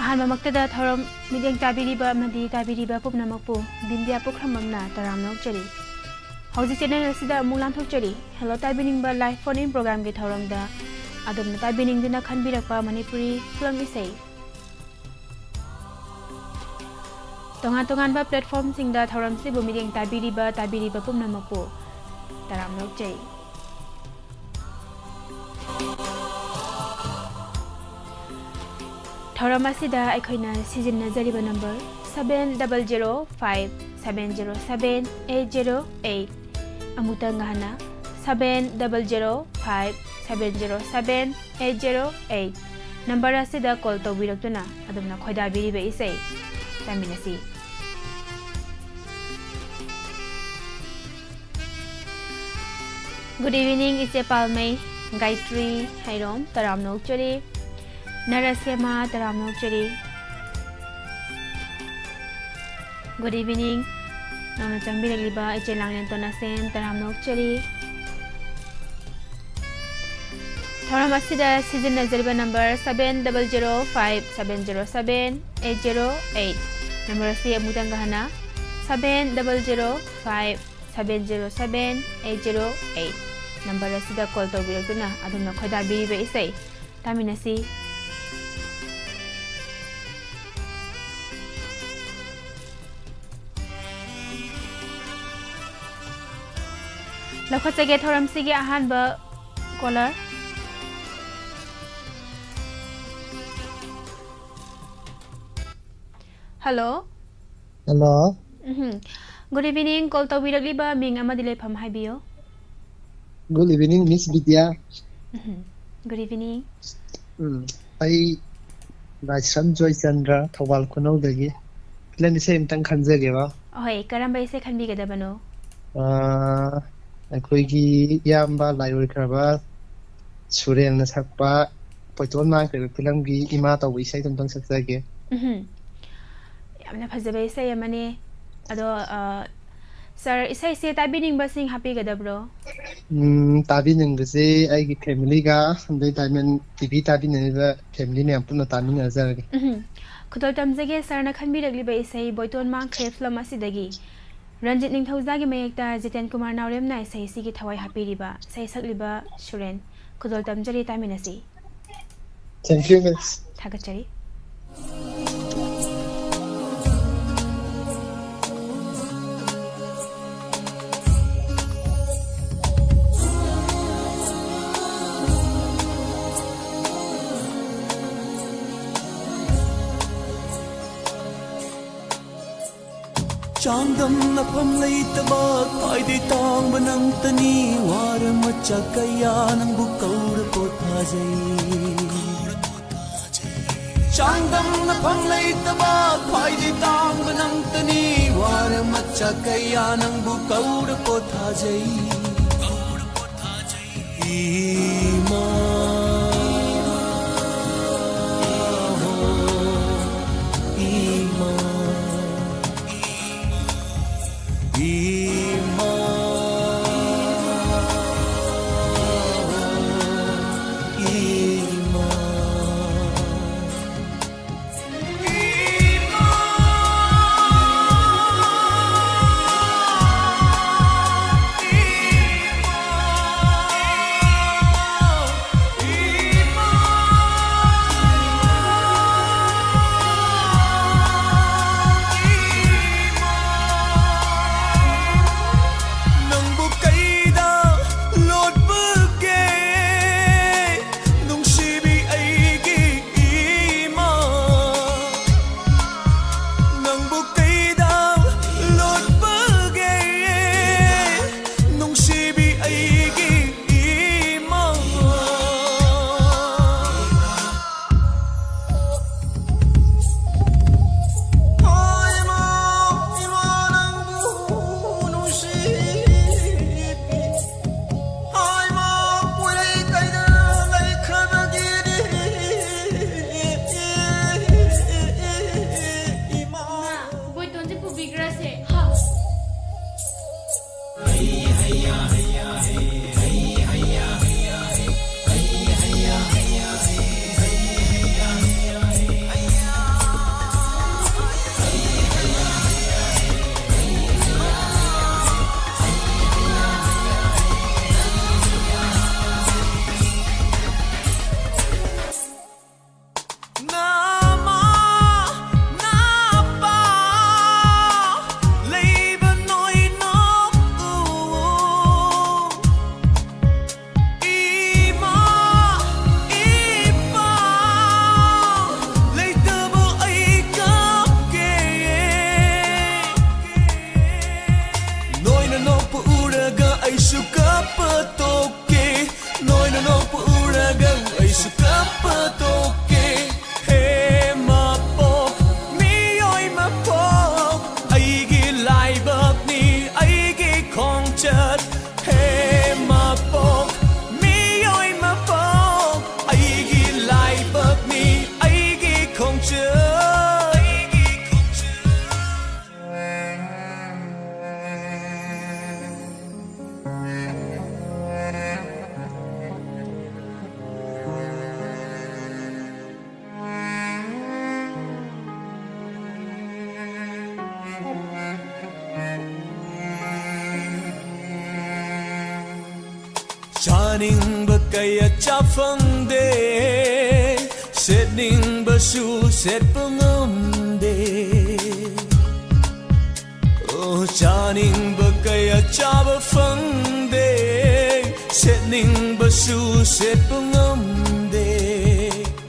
ꯑꯍꯥꯟꯕꯃꯛꯇꯗ ꯊꯧꯔꯝ ꯃꯤꯠꯌꯦꯡ ꯇꯥꯕꯤꯔꯤꯕ ꯑꯃꯗꯤ ꯇꯥꯕꯤꯔꯤꯕ ꯄꯨꯝꯅꯃꯛꯄꯨ ꯕꯤꯟꯗꯤꯌꯥ ꯄꯨꯈ꯭ꯔꯝꯕꯝꯅ ꯇꯔꯥꯝꯅ ꯑꯣꯛꯆꯔꯤ ꯍꯧꯖꯤꯛ ꯆꯦꯅꯦꯜ ꯑꯁꯤꯗ ꯑꯃꯨꯛ ꯂꯥꯟꯊꯣꯛꯆꯔꯤ ꯍꯦꯜꯂꯣ ꯇꯥꯕꯤꯅꯤꯡꯕ ꯂꯥꯏꯚ ꯐꯣꯟ ꯏꯟ ꯄ꯭ꯔꯣꯒ꯭ꯔꯥꯝꯒꯤ ꯊꯧꯔꯝꯗ ꯑꯗꯣꯝꯅ ꯇꯥꯕꯤꯅꯤꯡꯗꯨꯅ ꯈꯟꯕꯤꯔꯛꯄ ꯃꯅꯤꯄꯨꯔꯤ ꯐꯤꯂꯝ ꯏꯁꯩ ꯇꯣꯉꯥꯟ ꯇꯣꯉꯥꯟꯕ ꯄ꯭ꯂꯦꯠꯐꯣꯔꯝꯁꯤꯡꯗ ꯊꯧꯔꯝꯁꯤꯕꯨ ꯃꯤꯠꯌꯦꯡ ꯇꯥꯕꯤꯔꯤꯕ ꯄꯨꯝꯅꯃꯛꯄꯨ ꯇꯔꯥꯝꯅ ꯑꯣꯛꯆꯔꯤ ꯊꯧꯔꯝ ꯑꯁꯤꯗ ꯑꯩꯈꯣꯏꯅ ꯁꯤꯖꯤꯟꯅꯖꯔꯤꯕ ꯅꯝꯕꯔ 7005-707-8008 ꯑꯃꯨꯛꯇꯪ ꯍꯟꯅ 7005-707-8008 ꯅꯝꯕꯔ ꯑꯁꯤꯗ ꯀꯣꯜ ꯇꯧꯕꯤꯔꯛꯇꯨꯅ ꯑꯗꯣꯝꯅ ꯈꯣꯏꯗꯥꯕꯤꯔꯤꯕ ꯏꯁꯩ ꯇꯥꯃꯤꯟꯅꯁꯤ Good evening, Iche Palmei, Gayatri, Hairom, Taramna Okchari, Narasema, Taramna Okchari. Good evening, Nona Changbiraliba, Iche Langlen Tonasem, Taramna Okchari. Thoram asida sizinazariba number 7005-707-808. Number asi amutang gahana 7005-707-808. Number asida call tawbiragtuna adumna khoidabiriba isai taminasi lakhotsage thoram sige ahanba caller Hello Good evening call tawbiragliba ming amadi lefam haibiyo Good evening, Miss Vidya. Good evening. I Rajram Joy Chandra, Thawal Kunodagi. Let me say in Tankanzageva. Oh, hey, Karamba is a can be gadabano. Akwigi Yamba, Laurikaba, Surian Sakpa, Potona, Pilangi, Imata, we say them Tansaki. Yamna Pazabe say a money. Ado, Sir, is I say tabining busing happy gadabro? Tabining the say I get family ga, and the diamond TV tabin family name Puna Tamin as a Kutol Tamzage, Sarna can be the Liba say, Boyton Monk, Flamasidagi. Ranjit Ning Hosagi Mayekta, Zitan Kumar Naurem Nai say Sigi Tawai Happy Riba, say Sagliba, Shuren, Kutol Tamjari Taminasi. Thank you, Miss Takachari. Chandam na pamlay tabag ay di tang banang tani wara machakaya ng bukaw po tajay Chandam na pamlay tabag ay di tang banang tani wara machakaya ng bukaw po tajay Ima Chaningba kaya chafangde Setningba su set pangamde Oh chaningba kaya chafangde Setningba su set pangamde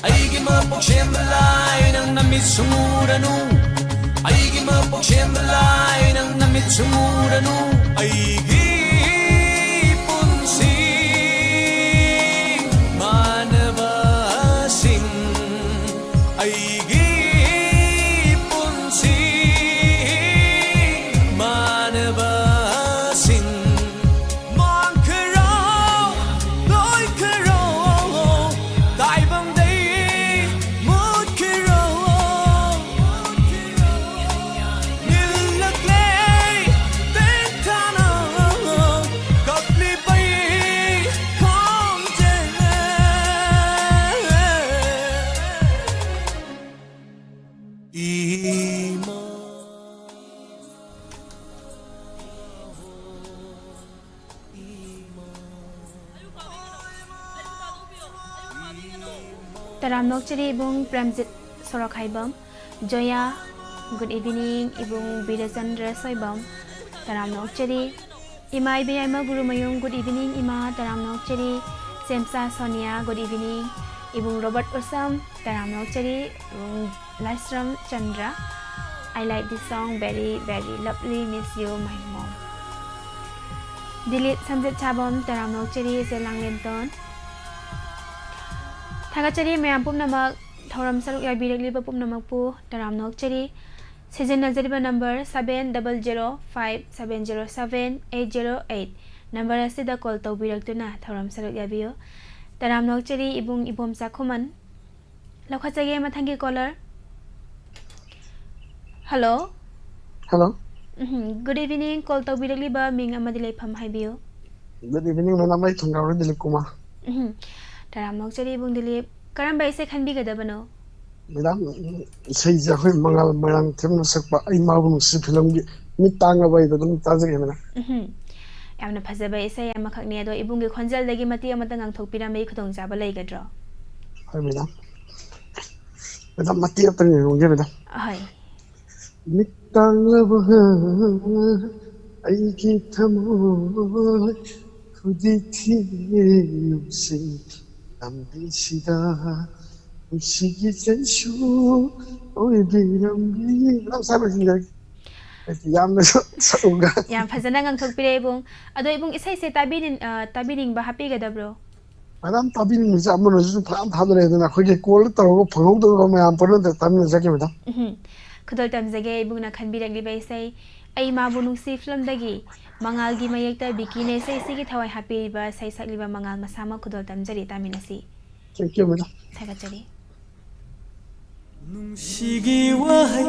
Aigi mapok siyembalay nang namit sumuranu Aigi mapok siyembalay nang namit sumuranu Aigi Taram nokchari ibung Premjit Sorokhaibam, Joya, good evening, ibung Bidasandra Soibam, Taram nokchari, Ima Ibiyama Guru Mayung, good evening, Ima, Taram nokchari, Semsa Sonia, good evening, ibung Robert Usam, Taram nokchari, ibung Lastram Chandra, I like this song very, very lovely, miss you, my mom. Dilip Samjit Chabam, Taram nokchari, Zelang Lenton, Thagachari mayam pumnamak thoram saruk yabirakliba pumnamakpu taram nokchari sizinajariba number 7005707808 number asida call tawbiraktuna thoram saruk yabiyo taram nokchari ibung ibom sakhuman lakhachage mathangi caller. Hello. Good evening, call tawbirakliba ming amadi lepham haibiyo. Good evening, my name is Dilip Kumar. Taram nokchari ibung Dilip karamba ise khanbigadabano. Madam, say Jahoy Mangal Mayang Tim Sakpa, I Mabum Sipilum, Mitang away the Tazana. Yamna phazaba ise yamakakni ado ibungi khonjal dagi mati amatangang thokpira mei khudong jaba leiga dro. Hi madam. Madam mati apani honge madam. Hi. Mitang away I keep thamo khuditi usi ambisida ushigi senshu oi birambi. Madam sabi Yam sauga. Yam phazana ngang thokpira ibung ado ibung ise se tabining ba happy gada bro. Madam tabin ni sa amno su pham phadre na khoge kol taro phong do ma am pon de tam na jake madam. Khudol tam jage ibung na khanbirakli ba ise ai ma bunung si film dagi mangal gi mayekta bikine se sigi thawai happy ba sai sakli ba mangal masama khudol tam jari taminasi. Thank you madam. Thagachari. Nung sige wahai